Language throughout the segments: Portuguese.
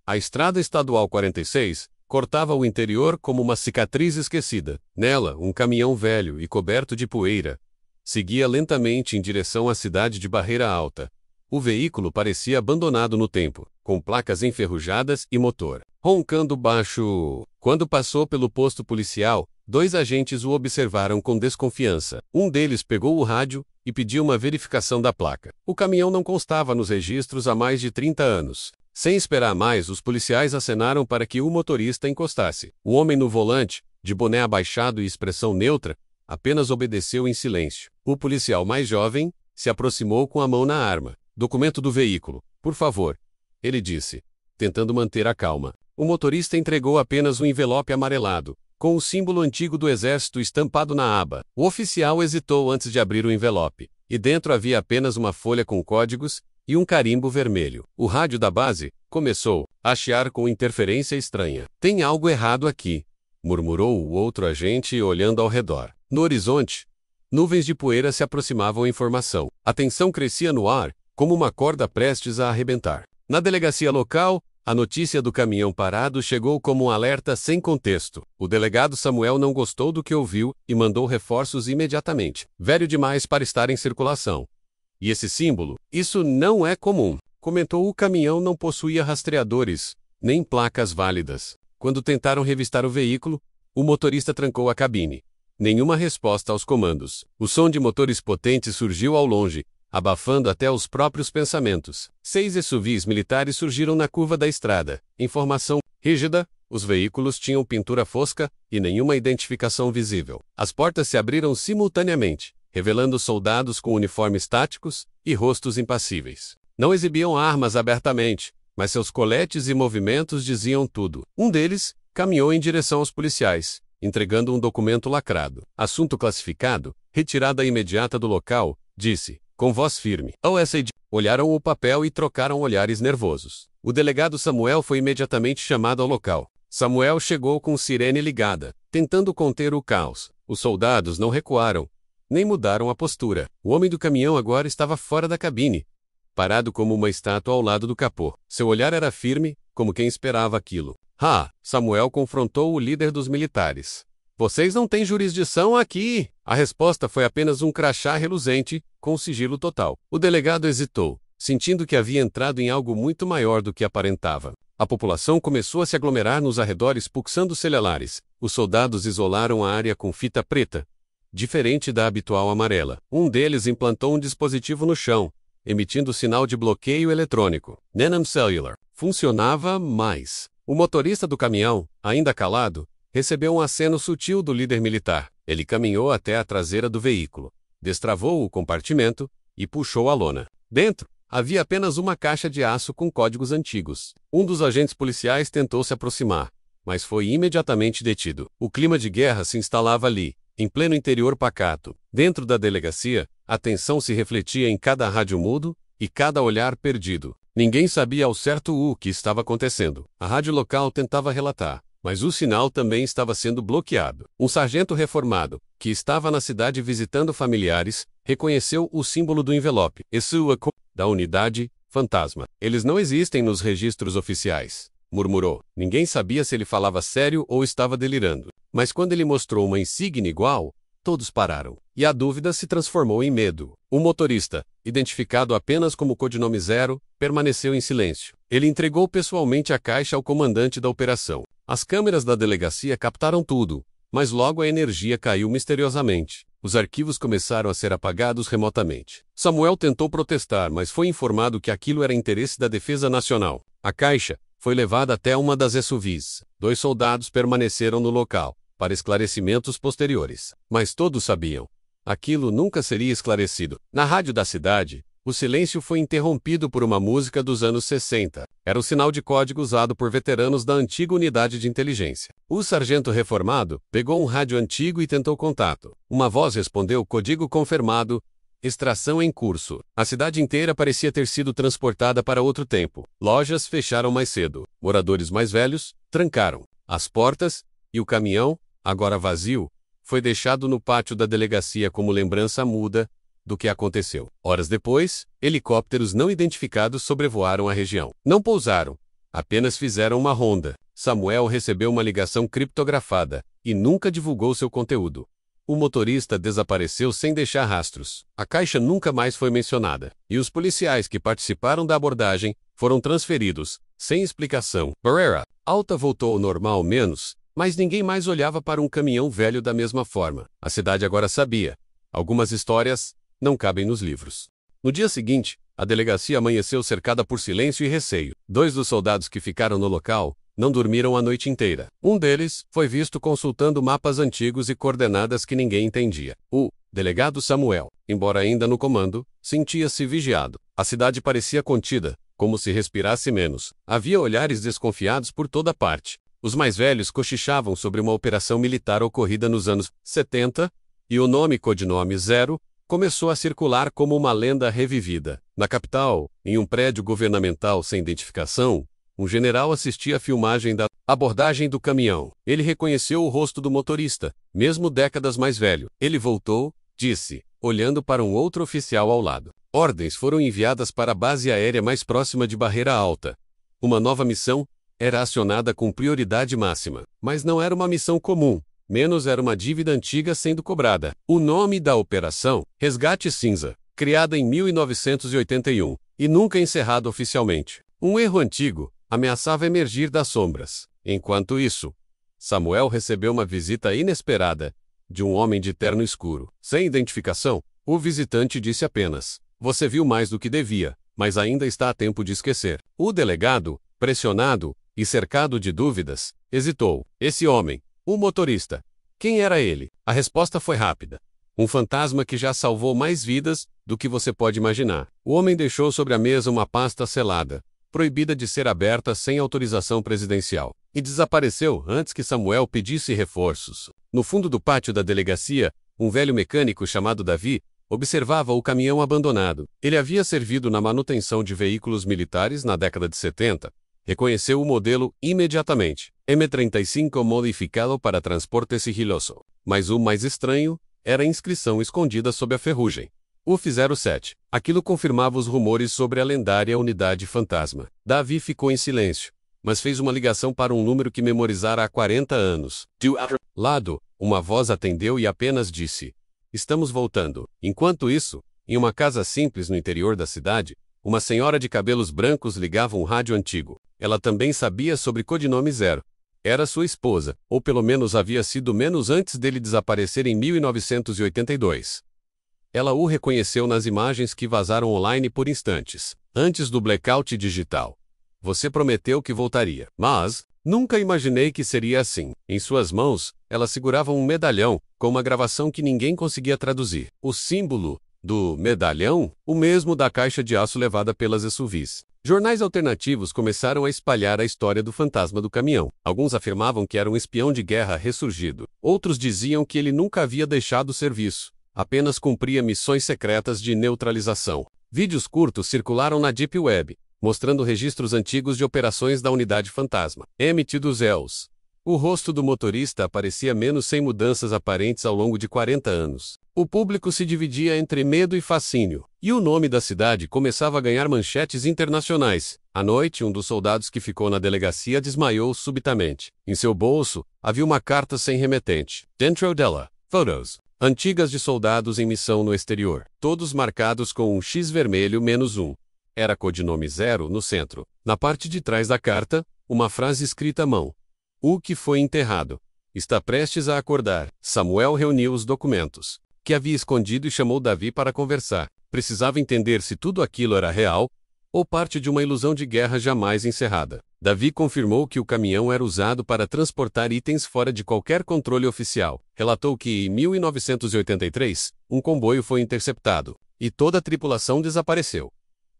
A estrada estadual 46 cortava o interior como uma cicatriz esquecida. Nela, um caminhão velho e coberto de poeira seguia lentamente em direção à cidade de Barreira Alta. O veículo parecia abandonado no tempo, com placas enferrujadas e motor roncando baixo. Quando passou pelo posto policial, 2 agentes o observaram com desconfiança. Um deles pegou o rádio e pediu uma verificação da placa. O caminhão não constava nos registros há mais de 30 anos. Sem esperar mais, os policiais acenaram para que o motorista encostasse. O homem no volante, de boné abaixado e expressão neutra, apenas obedeceu em silêncio. O policial mais jovem se aproximou com a mão na arma. "Documento do veículo, por favor", ele disse, tentando manter a calma. O motorista entregou apenas um envelope amarelado, com o símbolo antigo do exército estampado na aba. O oficial hesitou antes de abrir o envelope, e dentro havia apenas uma folha com códigos e um carimbo vermelho. O rádio da base começou a chiar com interferência estranha. "Tem algo errado aqui", murmurou o outro agente olhando ao redor. No horizonte, nuvens de poeira se aproximavam em formação. A tensão crescia no ar, como uma corda prestes a arrebentar. Na delegacia local, a notícia do caminhão parado chegou como um alerta sem contexto. O delegado Samuel não gostou do que ouviu e mandou reforços imediatamente. "Velho demais para estar em circulação. E esse símbolo? Isso não é comum", comentou. O caminhão não possuía rastreadores, nem placas válidas. Quando tentaram revistar o veículo, o motorista trancou a cabine. Nenhuma resposta aos comandos. O som de motores potentes surgiu ao longe, abafando até os próprios pensamentos. 6 SUVs militares surgiram na curva da estrada. Em formação rígida, os veículos tinham pintura fosca e nenhuma identificação visível. As portas se abriram simultaneamente, revelando soldados com uniformes táticos e rostos impassíveis. Não exibiam armas abertamente, mas seus coletes e movimentos diziam tudo. Um deles caminhou em direção aos policiais, entregando um documento lacrado. "Assunto classificado, retirada imediata do local", disse, com voz firme. OSAD olharam o papel e trocaram olhares nervosos. O delegado Samuel foi imediatamente chamado ao local. Samuel chegou com sirene ligada, tentando conter o caos. Os soldados não recuaram, nem mudaram a postura. O homem do caminhão agora estava fora da cabine, parado como uma estátua ao lado do capô. Seu olhar era firme, como quem esperava aquilo. Samuel confrontou o líder dos militares. "Vocês não têm jurisdição aqui!" A resposta foi apenas um crachá reluzente, com sigilo total. O delegado hesitou, sentindo que havia entrado em algo muito maior do que aparentava. A população começou a se aglomerar nos arredores pulsando celulares. Os soldados isolaram a área com fita preta, diferente da habitual amarela. Um deles implantou um dispositivo no chão, emitindo sinal de bloqueio eletrônico. Nenham Cellular. Funcionava mais. O motorista do caminhão, ainda calado, recebeu um aceno sutil do líder militar. Ele caminhou até a traseira do veículo, destravou o compartimento e puxou a lona. Dentro, havia apenas uma caixa de aço com códigos antigos. Um dos agentes policiais tentou se aproximar, mas foi imediatamente detido. O clima de guerra se instalava ali, em pleno interior pacato. Dentro da delegacia, a tensão se refletia em cada rádio mudo e cada olhar perdido. Ninguém sabia ao certo o que estava acontecendo. A rádio local tentava relatar, mas o sinal também estava sendo bloqueado. Um sargento reformado, que estava na cidade visitando familiares, reconheceu o símbolo do envelope. Isso é da unidade fantasma. "Eles não existem nos registros oficiais", murmurou. Ninguém sabia se ele falava sério ou estava delirando. Mas quando ele mostrou uma insígnia igual, todos pararam. E a dúvida se transformou em medo. O motorista, identificado apenas como codinome 0, permaneceu em silêncio. Ele entregou pessoalmente a caixa ao comandante da operação. As câmeras da delegacia captaram tudo, mas logo a energia caiu misteriosamente. Os arquivos começaram a ser apagados remotamente. Samuel tentou protestar, mas foi informado que aquilo era interesse da Defesa Nacional. A caixa foi levada até uma das SUVs. 2 soldados permaneceram no local, para esclarecimentos posteriores. Mas todos sabiam. Aquilo nunca seria esclarecido. Na rádio da cidade, o silêncio foi interrompido por uma música dos anos 60. Era o sinal de código usado por veteranos da antiga unidade de inteligência. O sargento reformado pegou um rádio antigo e tentou contato. Uma voz respondeu: "Código confirmado, extração em curso." A cidade inteira parecia ter sido transportada para outro tempo. Lojas fecharam mais cedo. Moradores mais velhos trancaram as portas e o caminhão, agora vazio, foi deixado no pátio da delegacia como lembrança muda do que aconteceu. Horas depois, helicópteros não identificados sobrevoaram a região. Não pousaram, Apenas fizeram uma ronda. Samuel recebeu uma ligação criptografada e nunca divulgou seu conteúdo. O motorista desapareceu sem deixar rastros. A caixa nunca mais foi mencionada. E os policiais que participaram da abordagem foram transferidos, sem explicação. Barrera Alta voltou ao normal menos, mas ninguém mais olhava para um caminhão velho da mesma forma. A cidade agora sabia. Algumas histórias não cabem nos livros. No dia seguinte, a delegacia amanheceu cercada por silêncio e receio. 2 dos soldados que ficaram no local não dormiram a noite inteira. Um deles foi visto consultando mapas antigos e coordenadas que ninguém entendia. O delegado Samuel, embora ainda no comando, sentia-se vigiado. A cidade parecia contida, como se respirasse menos. Havia olhares desconfiados por toda parte. Os mais velhos cochichavam sobre uma operação militar ocorrida nos anos 70, e o codinome Zero, começou a circular como uma lenda revivida. Na capital, em um prédio governamental sem identificação, um general assistia à filmagem da abordagem do caminhão. Ele reconheceu o rosto do motorista, mesmo décadas mais velho. Ele voltou, disse, olhando para um outro oficial ao lado. Ordens foram enviadas para a base aérea mais próxima de Barreira Alta. Uma nova missão era acionada com prioridade máxima, mas não era uma missão comum. Menos era uma dívida antiga sendo cobrada. O nome da operação, Resgate Cinza, criada em 1981 e nunca encerrada oficialmente. Um erro antigo ameaçava emergir das sombras. Enquanto isso, Samuel recebeu uma visita inesperada de um homem de terno escuro. Sem identificação, o visitante disse apenas: "Você viu mais do que devia, mas ainda está a tempo de esquecer." O delegado, pressionado e cercado de dúvidas, hesitou. Esse homem, o motorista. Quem era ele? A resposta foi rápida. Um fantasma que já salvou mais vidas do que você pode imaginar. O homem deixou sobre a mesa uma pasta selada, proibida de ser aberta sem autorização presidencial, e desapareceu antes que Samuel pedisse reforços. No fundo do pátio da delegacia, um velho mecânico chamado Davi observava o caminhão abandonado. Ele havia servido na manutenção de veículos militares na década de 70. Reconheceu o modelo imediatamente. M35 modificado para transporte sigiloso. Mas o mais estranho era a inscrição escondida sob a ferrugem. UF-07. Aquilo confirmava os rumores sobre a lendária unidade fantasma. Davi ficou em silêncio, mas fez uma ligação para um número que memorizara há 40 anos. Do outro lado, uma voz atendeu e apenas disse: "Estamos voltando." Enquanto isso, em uma casa simples no interior da cidade, uma senhora de cabelos brancos ligava um rádio antigo. Ela também sabia sobre codinome Zero. Era sua esposa, ou pelo menos havia sido menos antes dele desaparecer em 1982. Ela o reconheceu nas imagens que vazaram online por instantes, antes do blackout digital. "Você prometeu que voltaria, mas nunca imaginei que seria assim." Em suas mãos, ela segurava um medalhão, com uma gravação que ninguém conseguia traduzir. O símbolo do medalhão, o mesmo da caixa de aço levada pelas SUVs. Jornais alternativos começaram a espalhar a história do fantasma do caminhão. Alguns afirmavam que era um espião de guerra ressurgido. Outros diziam que ele nunca havia deixado o serviço, apenas cumpria missões secretas de neutralização. Vídeos curtos circularam na Deep Web, mostrando registros antigos de operações da unidade fantasma. Emitidos ELs. O rosto do motorista aparecia menos sem mudanças aparentes ao longo de 40 anos. O público se dividia entre medo e fascínio, e o nome da cidade começava a ganhar manchetes internacionais. À noite, um dos soldados que ficou na delegacia desmaiou subitamente. Em seu bolso, havia uma carta sem remetente. Dentro dela, fotos antigas de soldados em missão no exterior, todos marcados com um X vermelho -1. Era codinome Zero no centro. Na parte de trás da carta, uma frase escrita à mão: "O que foi enterrado está prestes a acordar." Samuel reuniu os documentos que havia escondido e chamou Davi para conversar. Precisava entender se tudo aquilo era real ou parte de uma ilusão de guerra jamais encerrada. Davi confirmou que o caminhão era usado para transportar itens fora de qualquer controle oficial. Relatou que, em 1983, um comboio foi interceptado e toda a tripulação desapareceu.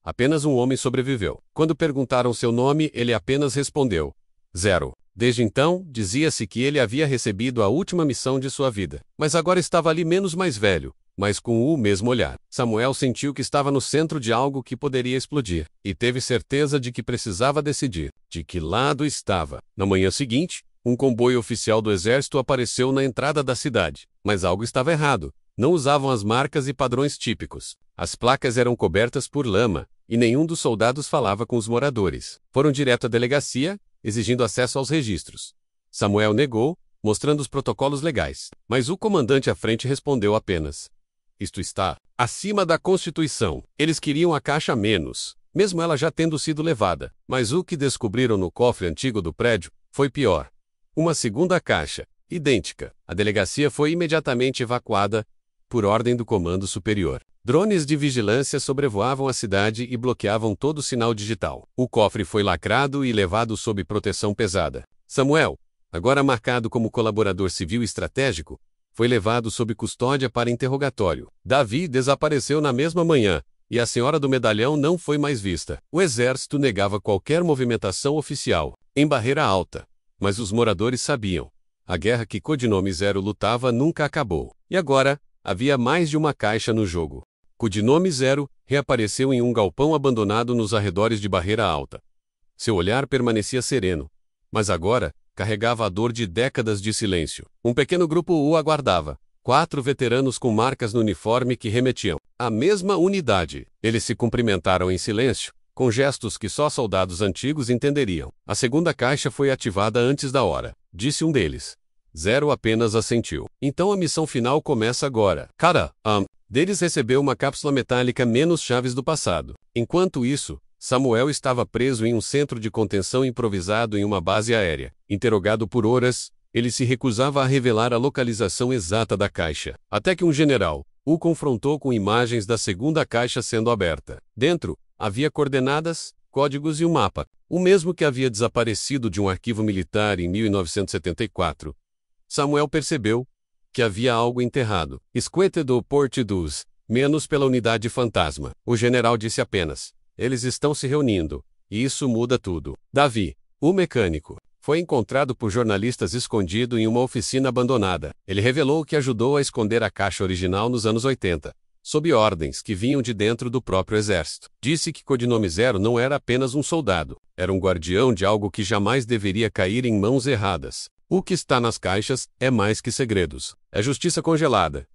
Apenas um homem sobreviveu. Quando perguntaram seu nome, ele apenas respondeu: "Zero." Desde então, dizia-se que ele havia recebido a última missão de sua vida. Mas agora estava ali menos mais velho, mas com o mesmo olhar. Samuel sentiu que estava no centro de algo que poderia explodir, e teve certeza de que precisava decidir de que lado estava. Na manhã seguinte, um comboio oficial do exército apareceu na entrada da cidade. Mas algo estava errado. Não usavam as marcas e padrões típicos. As placas eram cobertas por lama, e nenhum dos soldados falava com os moradores. Foram direto à delegacia, exigindo acesso aos registros. Samuel negou, mostrando os protocolos legais. Mas o comandante à frente respondeu apenas: "Isto está acima da Constituição. Eles queriam a caixa menos, mesmo ela já tendo sido levada. Mas o que descobriram no cofre antigo do prédio foi pior. Uma segunda caixa, idêntica. A delegacia foi imediatamente evacuada, por ordem do comando superior. Drones de vigilância sobrevoavam a cidade e bloqueavam todo o sinal digital. O cofre foi lacrado e levado sob proteção pesada. Samuel, agora marcado como colaborador civil estratégico, foi levado sob custódia para interrogatório. Davi desapareceu na mesma manhã, e a senhora do medalhão não foi mais vista. O exército negava qualquer movimentação oficial em Barreira Alta, mas os moradores sabiam. A guerra que Codinome Zero lutava nunca acabou. E agora, havia mais de uma caixa no jogo. Codinome Zero reapareceu em um galpão abandonado nos arredores de Barreira Alta. Seu olhar permanecia sereno, mas agora carregava a dor de décadas de silêncio. Um pequeno grupo o aguardava. 4 veteranos com marcas no uniforme que remetiam à mesma unidade. Eles se cumprimentaram em silêncio, com gestos que só soldados antigos entenderiam. A segunda caixa foi ativada antes da hora, disse um deles. Zero apenas assentiu. Então a missão final começa agora. Deles recebeu uma cápsula metálica menos chaves do passado. Enquanto isso, Samuel estava preso em um centro de contenção improvisado em uma base aérea. Interrogado por horas, ele se recusava a revelar a localização exata da caixa, até que um general o confrontou com imagens da segunda caixa sendo aberta. Dentro, havia coordenadas, códigos e um mapa, o mesmo que havia desaparecido de um arquivo militar em 1974. Samuel percebeu que havia algo enterrado. Esquete do Portidus, menos pela unidade fantasma. O general disse apenas: "Eles estão se reunindo, e isso muda tudo." Davi, o mecânico, foi encontrado por jornalistas escondido em uma oficina abandonada. Ele revelou que ajudou a esconder a caixa original nos anos 80, sob ordens que vinham de dentro do próprio exército. Disse que Codinome Zero não era apenas um soldado, era um guardião de algo que jamais deveria cair em mãos erradas. O que está nas caixas é mais que segredos. É justiça congelada.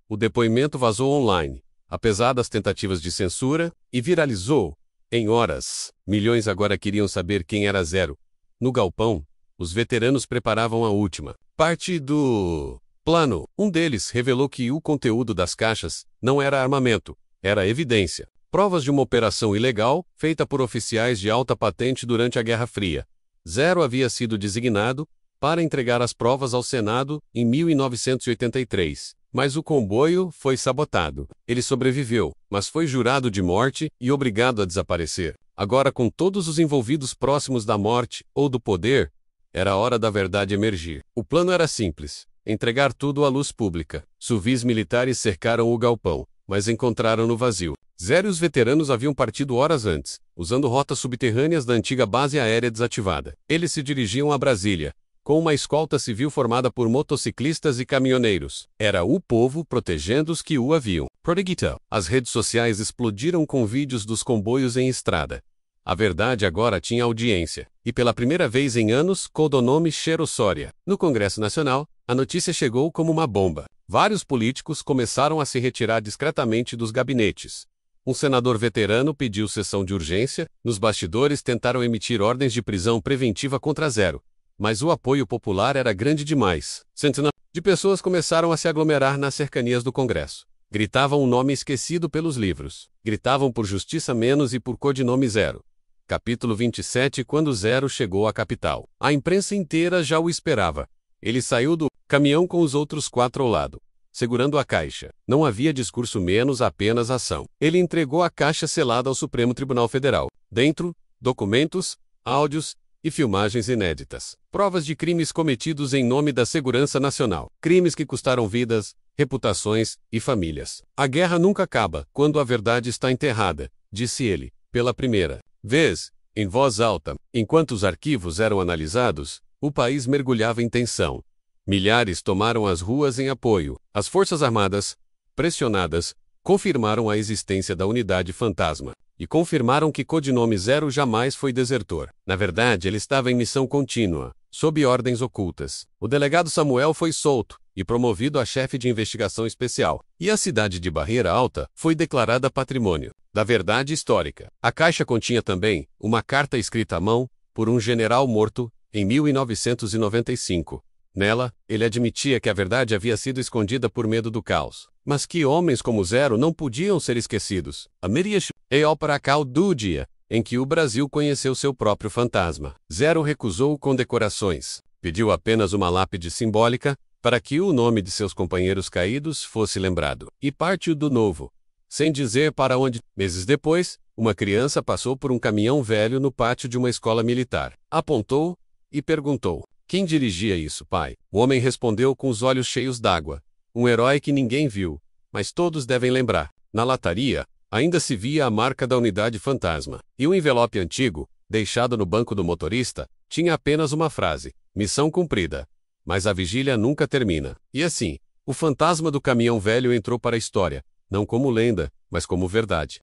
O depoimento vazou online, apesar das tentativas de censura, e viralizou. Em horas, milhões agora queriam saber quem era Zero. No galpão, os veteranos preparavam a última parte do plano. Um deles revelou que o conteúdo das caixas não era armamento, era evidência. Provas de uma operação ilegal, feita por oficiais de alta patente durante a Guerra Fria. Zero havia sido designado para entregar as provas ao Senado em 1983. Mas o comboio foi sabotado. Ele sobreviveu, mas foi jurado de morte e obrigado a desaparecer. Agora, com todos os envolvidos próximos da morte ou do poder, era a hora da verdade emergir. O plano era simples: entregar tudo à luz pública. Civis militares cercaram o galpão, mas encontraram-no vazio. Zero e os veteranos haviam partido horas antes, usando rotas subterrâneas da antiga base aérea desativada. Eles se dirigiam a Brasília, com uma escolta civil formada por motociclistas e caminhoneiros. Era o povo protegendo os que o haviam protegido. As redes sociais explodiram com vídeos dos comboios em estrada. A verdade agora tinha audiência, e pela primeira vez em anos, Codinome Zero Soria. No Congresso Nacional, a notícia chegou como uma bomba. Vários políticos começaram a se retirar discretamente dos gabinetes. Um senador veterano pediu sessão de urgência. Nos bastidores tentaram emitir ordens de prisão preventiva contra Zero. Mas o apoio popular era grande demais. Centenas de pessoas começaram a se aglomerar nas cercanias do Congresso. Gritavam um nome esquecido pelos livros. Gritavam por Justiça Menos e por Codinome Zero. Capítulo 27. Quando Zero chegou à capital, a imprensa inteira já o esperava. Ele saiu do caminhão com os outros 4 ao lado, segurando a caixa. Não havia discurso menos, apenas ação. Ele entregou a caixa selada ao Supremo Tribunal Federal. Dentro, documentos, áudios e filmagens inéditas. Provas de crimes cometidos em nome da segurança nacional. Crimes que custaram vidas, reputações e famílias. A guerra nunca acaba quando a verdade está enterrada, disse ele, pela primeira vez, em voz alta. Enquanto os arquivos eram analisados, o país mergulhava em tensão. Milhares tomaram as ruas em apoio. As Forças Armadas, pressionadas, confirmaram a existência da unidade fantasma. E confirmaram que Codinome Zero jamais foi desertor. Na verdade, ele estava em missão contínua, sob ordens ocultas. O delegado Samuel foi solto, e promovido a chefe de investigação especial. E a cidade de Barreira Alta foi declarada Patrimônio da Verdade Histórica. A caixa continha também uma carta escrita à mão por um general morto em 1995. Nela, ele admitia que a verdade havia sido escondida por medo do caos, mas que homens como Zero não podiam ser esquecidos. A Merias é o paracal do dia em que o Brasil conheceu seu próprio fantasma. Zero recusou condecorações, pediu apenas uma lápide simbólica para que o nome de seus companheiros caídos fosse lembrado, e partiu do novo, sem dizer para onde. Meses depois, uma criança passou por um caminhão velho no pátio de uma escola militar. Apontou e perguntou: "Quem dirigia isso, pai?" O homem respondeu com os olhos cheios d'água: "Um herói que ninguém viu, mas todos devem lembrar." Na lataria, ainda se via a marca da unidade fantasma, e o envelope antigo, deixado no banco do motorista, tinha apenas uma frase: "Missão cumprida." Mas a vigília nunca termina. E assim, o fantasma do caminhão velho entrou para a história, não como lenda, mas como verdade.